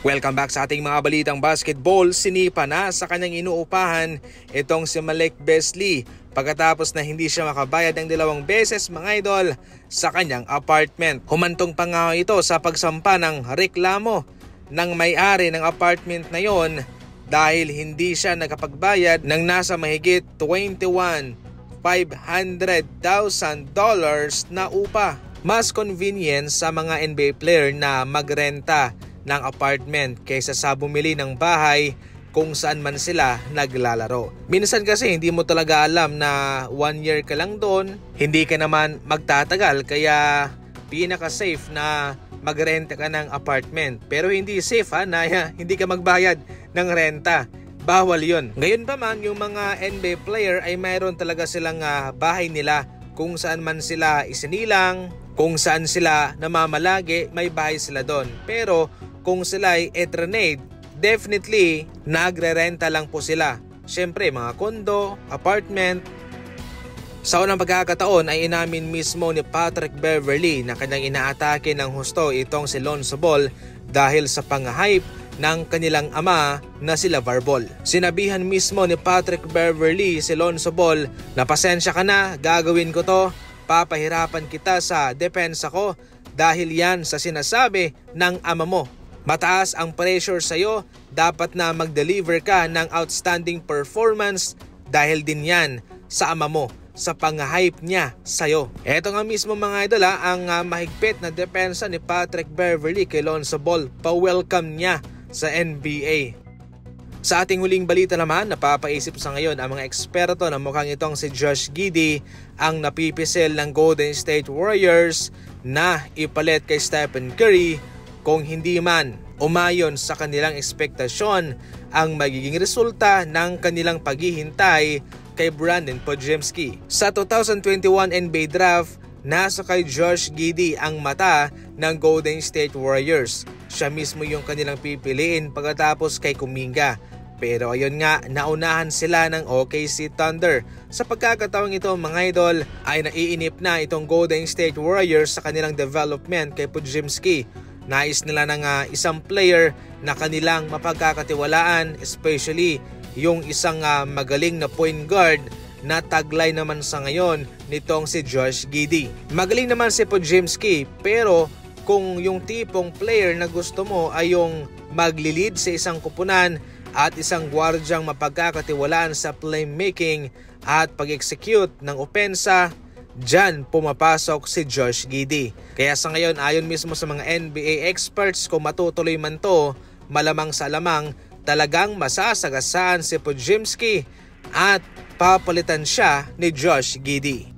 Welcome back sa ating mga balitang basketball. Sinipa na sa kanyang inuupahan itong si Malik Beasley pagkatapos na hindi siya makabayad ng 2 beses mga idol sa kanyang apartment. Humantong pa nga ito sa pagsampa ng reklamo ng may-ari ng apartment na yon dahil hindi siya nakapagbayad ng nasa mahigit $21,500,000 na upa. Mas convenient sa mga NBA player na magrenta ng apartment kaysa sa bumili ng bahay kung saan man sila naglalaro. Minsan kasi hindi mo talaga alam na 1 year ka lang doon, hindi ka naman magtatagal, kaya pinaka-safe na magrenta ka ng apartment. Pero hindi safe na hindi ka magbayad ng renta. Bawal yon. Ngayon pa man, yung mga NBA player ay mayroon talaga silang bahay nila kung saan man sila isinilang, kung saan sila namamalagi, may bahay sila doon. Pero kung sila ay etranade, definitely nagre-renta lang po sila. Siyempre mga kondo, apartment. Sa unang pagkakataon ay inamin mismo ni Patrick Beverley na kanyang inaatake ng husto itong si Lonzo Ball dahil sa pang-hype ng kanilang ama na si LeVar Ball. Sinabihan mismo ni Patrick Beverley si Lonzo Ball na pasensya ka na, gagawin ko to, papahirapan kita sa depensa ko dahil yan sa sinasabi ng ama mo. Mataas ang pressure sa'yo, dapat na mag-deliver ka ng outstanding performance dahil din yan sa ama mo, sa pang-hype niya sa'yo. Ito nga mismo mga idol ang mahigpit na depensa ni Patrick Beverley kay Lonzo Ball. Pa-welcome niya sa NBA. Sa ating huling balita naman, napapaisip sa ngayon ang mga eksperto na mukhang itong si Josh Giddey ang napipisil ng Golden State Warriors na ipalit kay Stephen Curry kung hindi man umayon sa kanilang ekspektasyon ang magiging resulta ng kanilang paghihintay kay Brandon Podziemski. Sa 2021 NBA Draft, nasa kay Josh Giddey ang mata ng Golden State Warriors. Siya mismo yung kanilang pipiliin pagkatapos kay Kuminga. Pero ayun nga, naunahan sila ng OKC Thunder. Sa pagkakataong ito mga idol ay naiinip na itong Golden State Warriors sa kanilang development kay Podziemski. Nais nila ng isang player na kanilang mapagkakatiwalaan, especially yung isang magaling na point guard na taglay naman sa ngayon nitong si Josh Giddey. Magaling naman si Podziemski, pero kung yung tipong player na gusto mo ay yung maglilid sa isang kupunan at isang gwardyang mapagkakatiwalaan sa playmaking at pag-execute ng opensa, diyan pumapasok si Josh Giddey. Kaya sa ngayon, ayon mismo sa mga NBA experts, kung matutuloy man to, malamang sa alamang talagang masasagasaan si Podziemski at papalitan siya ni Josh Giddey.